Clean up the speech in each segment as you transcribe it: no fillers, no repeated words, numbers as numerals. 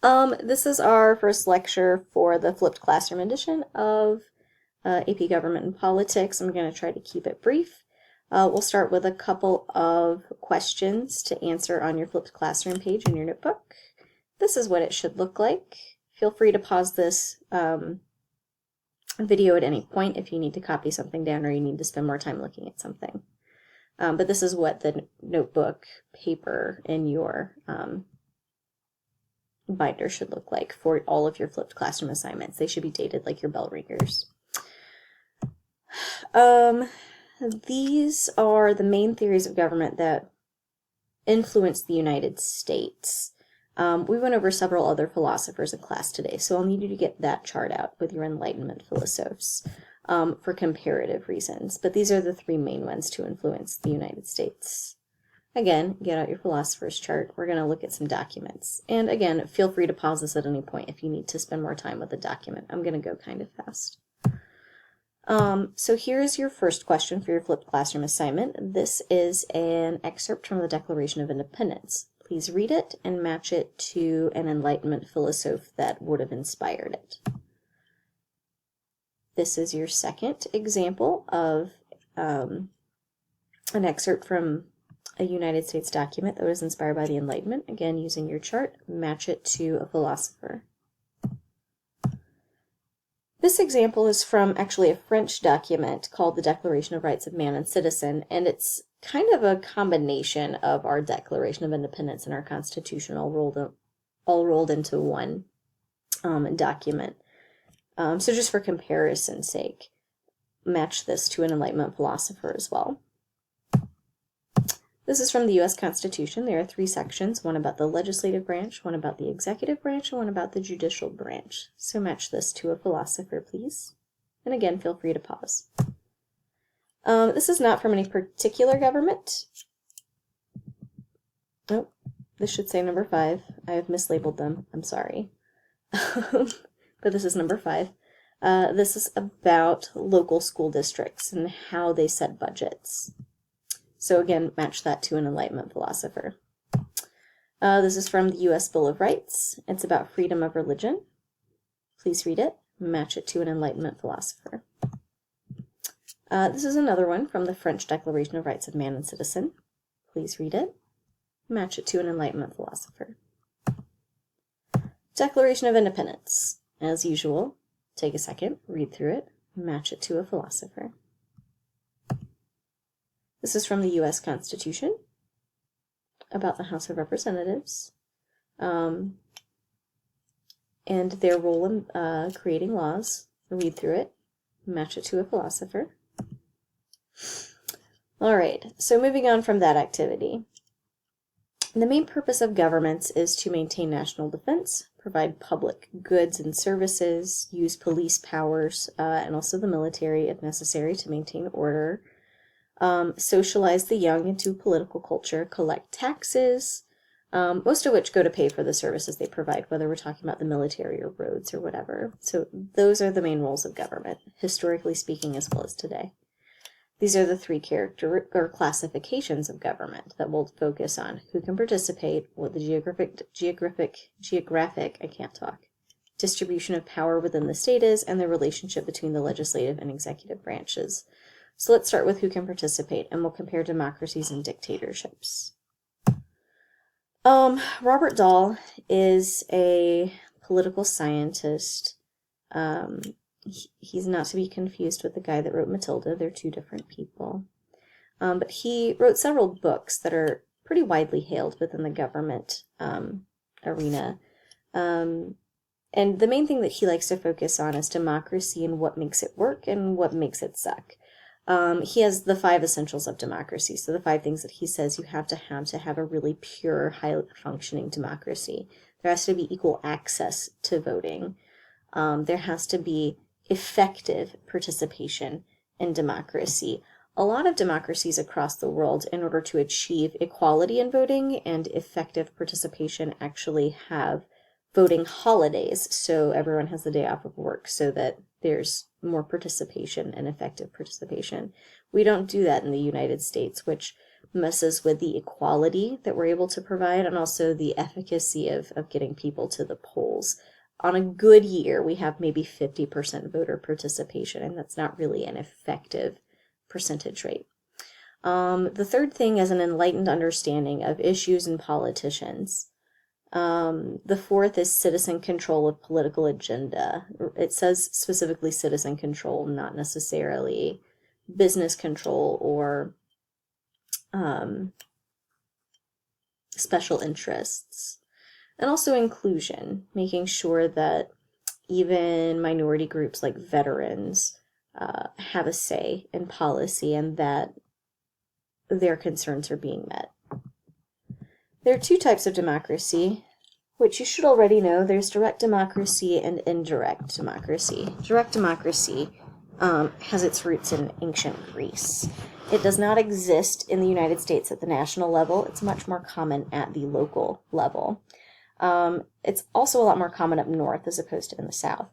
This is our first lecture for the flipped classroom edition of AP Government and Politics. I'm going to try to keep it brief. We'll start with a couple of questions to answer on your flipped classroom page in your notebook. This is what it should look like. Feel free to pause this video at any point if you need to copy something down or you need to spend more time looking at something. But this is what the notebook paper in your binder should look like for all of your flipped classroom assignments. They should be dated like your bell ringers. These are the main theories of government that influence the United States. We went over several other philosophers in class today, so I'll need you to get that chart out with your Enlightenment philosophers for comparative reasons. But these are the three main ones to influence the United States. Again, get out your philosopher's chart. We're going to look at some documents. And again, feel free to pause this at any point if you need to spend more time with the document. I'm going to go kind of fast. So here's your first question for your flipped classroom assignment. This is an excerpt from the Declaration of Independence. Please read it and match it to an Enlightenment philosopher that would have inspired it. This is your second example of an excerpt from a United States document that was inspired by the Enlightenment. Again, using your chart, match it to a philosopher. This example is from actually a French document called the Declaration of Rights of Man and Citizen, and it's kind of a combination of our Declaration of Independence and our Constitution all rolled into one document. So just for comparison's sake, match this to an Enlightenment philosopher as well. This is from the U.S. Constitution. There are three sections, one about the legislative branch, one about the executive branch, and one about the judicial branch. So match this to a philosopher, please. And again, feel free to pause. This is not from any particular government. Oh, this should say number 5. I have mislabeled them. I'm sorry. But this is number 5. This is about local school districts and how they set budgets. So again, match that to an Enlightenment philosopher. This is from the U.S. Bill of Rights. It's about freedom of religion. Please read it. Match it to an Enlightenment philosopher. This is another one from the French Declaration of Rights of Man and Citizen. Please read it. Match it to an Enlightenment philosopher. Declaration of Independence. As usual, take a second, read through it, match it to a philosopher. This is from the U.S. Constitution, about the House of Representatives, and their role in creating laws. Read through it, match it to a philosopher. All right, so moving on from that activity. The main purpose of governments is to maintain national defense, provide public goods and services, use police powers, and also the military if necessary to maintain order, socialize the young into political culture, collect taxes, most of which go to pay for the services they provide, whether we're talking about the military or roads or whatever. So those are the main roles of government, historically speaking, as well as today. These are the three classifications of government that we'll focus on: who can participate, what the geographic, I can't talk, distribution of power within the state is, and the relationship between the legislative and executive branches. So let's start with who can participate, and we'll compare democracies and dictatorships. Robert Dahl is a political scientist. He's not to be confused with the guy that wrote Matilda. They're two different people. But he wrote several books that are pretty widely hailed within the government arena. And the main thing that he likes to focus on is democracy and what makes it work and what makes it suck. He has the 5 essentials of democracy. So the 5 things that he says you have to have a really pure, high-functioning democracy. There has to be equal access to voting. There has to be effective participation in democracy. A lot of democracies across the world, in order to achieve equality in voting and effective participation, actually have voting holidays, so everyone has the day off of work so that there's more participation and effective participation. We don't do that in the United States, which messes with the equality that we're able to provide and also the efficacy of getting people to the polls. On a good year, we have maybe 50% voter participation, and that's not really an effective percentage rate. The third thing is an enlightened understanding of issues and politicians. The fourth is citizen control of political agenda. It says specifically citizen control, not necessarily business control or special interests. And also inclusion, making sure that even minority groups like veterans have a say in policy and that their concerns are being met. There are two types of democracy, which you should already know. There's direct democracy and indirect democracy. Direct democracy has its roots in ancient Greece. It does not exist in the United States at the national level. It's much more common at the local level. It's also a lot more common up north as opposed to in the south.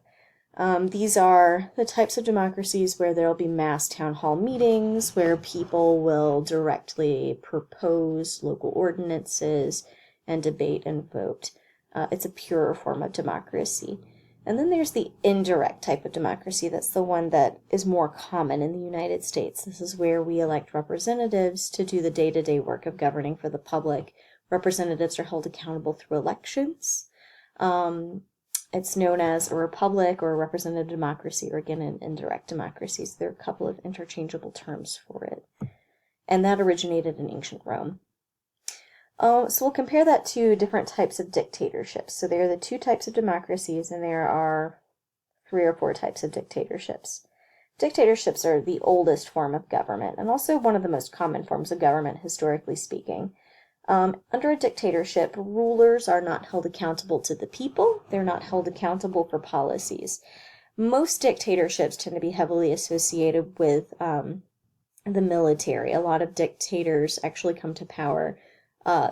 These are the types of democracies where there will be mass town hall meetings, where people will directly propose local ordinances and debate and vote. It's a purer form of democracy. And then there's the indirect type of democracy. That's the one that is more common in the United States. This is where we elect representatives to do the day-to-day work of governing for the public. Representatives are held accountable through elections. It's known as a republic or a representative democracy, or again, an indirect democracy. So there are a couple of interchangeable terms for it. And that originated in ancient Rome. So we'll compare that to different types of dictatorships. So there are the two types of democracies, and there are 3 or 4 types of dictatorships. Dictatorships are the oldest form of government, and also one of the most common forms of government, historically speaking. Under a dictatorship, rulers are not held accountable to the people. They're not held accountable for policies. Most dictatorships tend to be heavily associated with the military. A lot of dictators actually come to power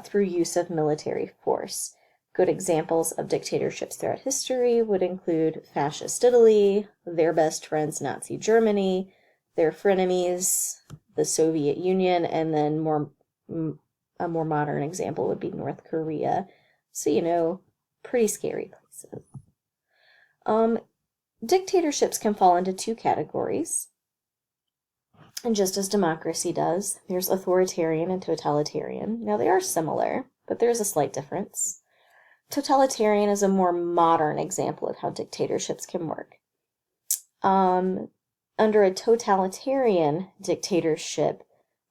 through use of military force. Good examples of dictatorships throughout history would include fascist Italy, their best friends Nazi Germany, their frenemies, the Soviet Union, and then a more modern example would be North Korea. So, pretty scary places. Dictatorships can fall into 2 categories. And just as democracy does, there's authoritarian and totalitarian. Now, they are similar, but there's a slight difference. Totalitarian is a more modern example of how dictatorships can work. Under a totalitarian dictatorship,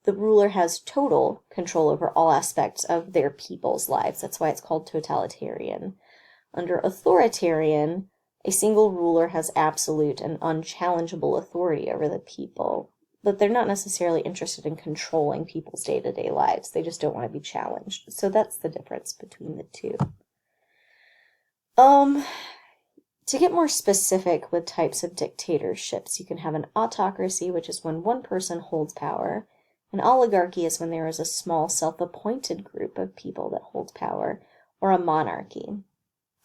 the ruler has total control over all aspects of their people's lives. That's why it's called totalitarian. Under authoritarian, a single ruler has absolute and unchallengeable authority over the people. But they're not necessarily interested in controlling people's day-to-day lives. They just don't want to be challenged. So that's the difference between the two. To get more specific with types of dictatorships, you can have an autocracy, which is when one person holds power. An oligarchy is when there is a small self-appointed group of people that hold power, or a monarchy.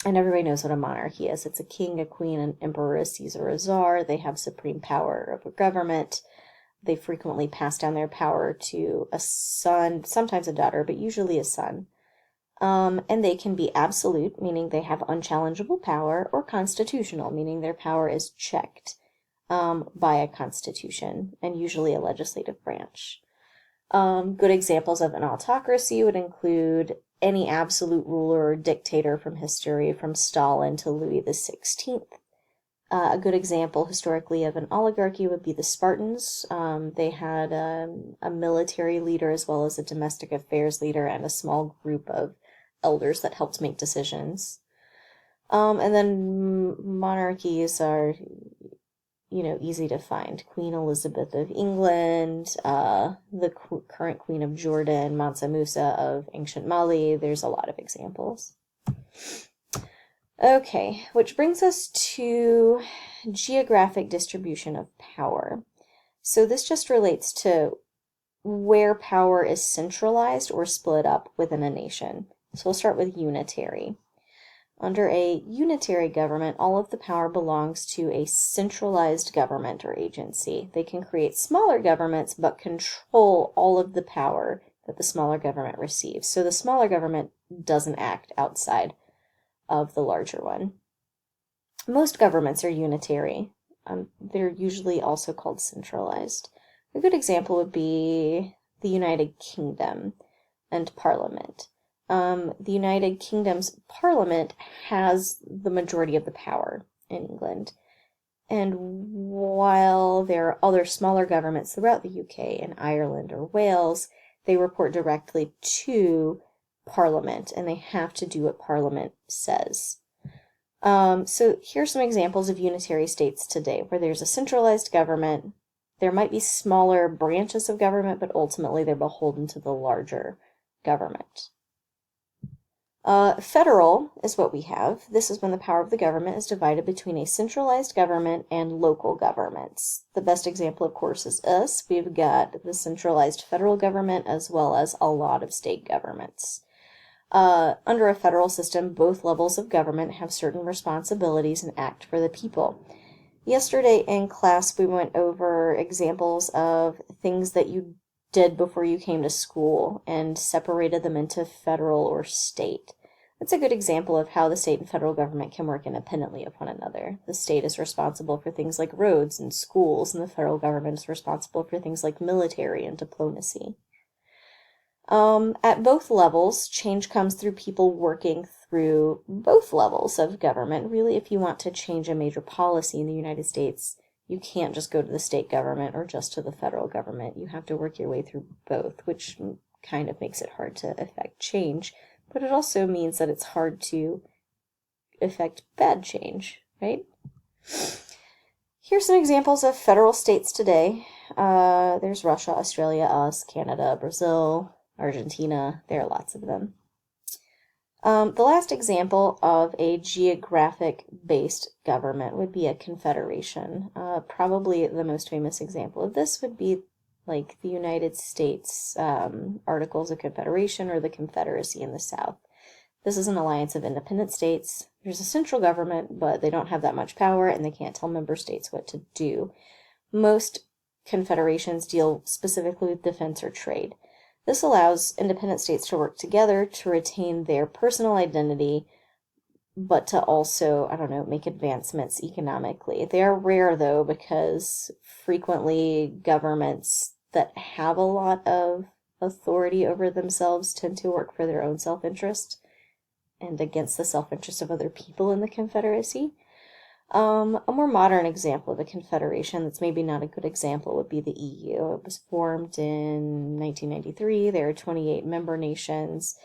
And everybody knows what a monarchy is. It's a king, a queen, an emperor, a Caesar, a czar. They have supreme power over government. They frequently pass down their power to a son, sometimes a daughter, but usually a son. And they can be absolute, meaning they have unchallengeable power, or constitutional, meaning their power is checked by a constitution, and usually a legislative branch. Good examples of an autocracy would include any absolute ruler or dictator from history, from Stalin to Louis XVI. A good example historically of an oligarchy would be the Spartans. They had a military leader as well as a domestic affairs leader and a small group of elders that helped make decisions. And then monarchies are, easy to find. Queen Elizabeth of England, the current Queen of Jordan, Mansa Musa of ancient Mali. There's a lot of examples. Okay, which brings us to geographic distribution of power. So this just relates to where power is centralized or split up within a nation. So we'll start with unitary. Under a unitary government, all of the power belongs to a centralized government or agency. They can create smaller governments, but control all of the power that the smaller government receives. So the smaller government doesn't act outside of the larger one. Most governments are unitary. They're usually also called centralized. A good example would be the United Kingdom and Parliament. The United Kingdom's Parliament has the majority of the power in England. And while there are other smaller governments throughout the UK and Ireland or Wales, they report directly to Parliament, and they have to do what Parliament says. So here's some examples of unitary states today, where there's a centralized government. There might be smaller branches of government, but ultimately they're beholden to the larger government. Federal is what we have. This is when the power of the government is divided between a centralized government and local governments. The best example, of course, is us. We've got the centralized federal government as well as a lot of state governments. Under a federal system, both levels of government have certain responsibilities and act for the people. Yesterday in class, we went over examples of things that you did before you came to school and separated them into federal or state. That's a good example of how the state and federal government can work independently of one another. The state is responsible for things like roads and schools, and the federal government is responsible for things like military and diplomacy. At both levels, change comes through people working through both levels of government. Really, if you want to change a major policy in the United States, you can't just go to the state government or just to the federal government. You have to work your way through both, which kind of makes it hard to effect change. But it also means that it's hard to effect bad change, right? Here's some examples of federal states today. There's Russia, Australia, us, Canada, Brazil, Argentina. There are lots of them. The last example of a geographic-based government would be a confederation. Probably the most famous example of this would be like the United States Articles of Confederation or the Confederacy in the South. This is an alliance of independent states. There's a central government, but they don't have that much power, and they can't tell member states what to do. Most confederations deal specifically with defense or trade. This allows independent states to work together to retain their personal identity, but to also, make advancements economically. They are rare, though, because frequently governments that have a lot of authority over themselves tend to work for their own self-interest and against the self-interest of other people in the Confederacy. A more modern example of a confederation that's maybe not a good example would be the EU. It was formed in 1993. There are 28 member nations.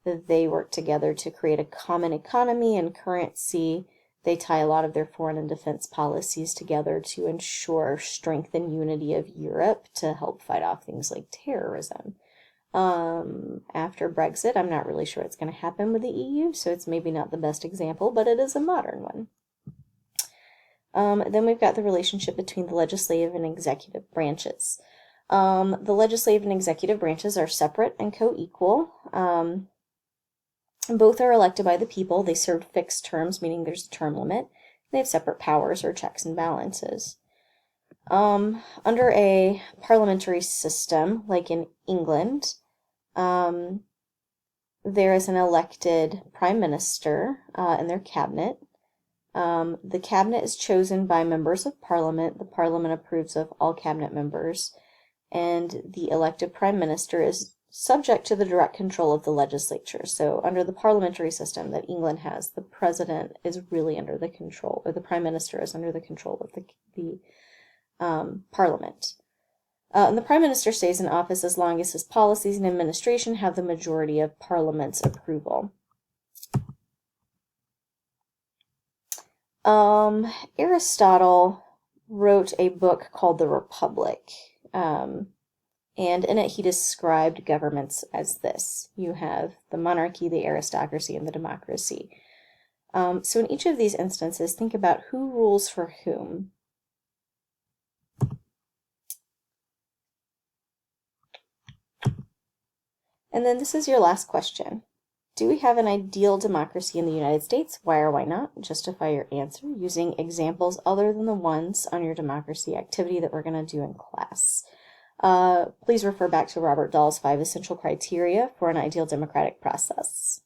They work together to create a common economy and currency. They tie a lot of their foreign and defense policies together to ensure strength and unity of Europe to help fight off things like terrorism. After Brexit, I'm not really sure what's going to happen with the EU, so it's maybe not the best example, but it is a modern one. Then we've got the relationship between the legislative and executive branches. The legislative and executive branches are separate and co-equal. Both are elected by the people. They serve fixed terms, meaning there's a term limit. They have separate powers or checks and balances. Under a parliamentary system, like in England, there is an elected prime minister and their cabinet. The cabinet is chosen by members of parliament. The parliament approves of all cabinet members, and the elected prime minister is subject to the direct control of the legislature. So under the parliamentary system that England has, the president is really under the control, or the prime minister is under the control of the parliament. And the prime minister stays in office as long as his policies and administration have the majority of parliament's approval. Aristotle wrote a book called The Republic, and in it he described governments as this. You have the monarchy, the aristocracy, and the democracy. So in each of these instances, think about who rules for whom. And then this is your last question. Do we have an ideal democracy in the United States? Why or why not? Justify your answer using examples other than the ones on your democracy activity that we're going to do in class. Please refer back to Robert Dahl's 5 essential criteria for an ideal democratic process.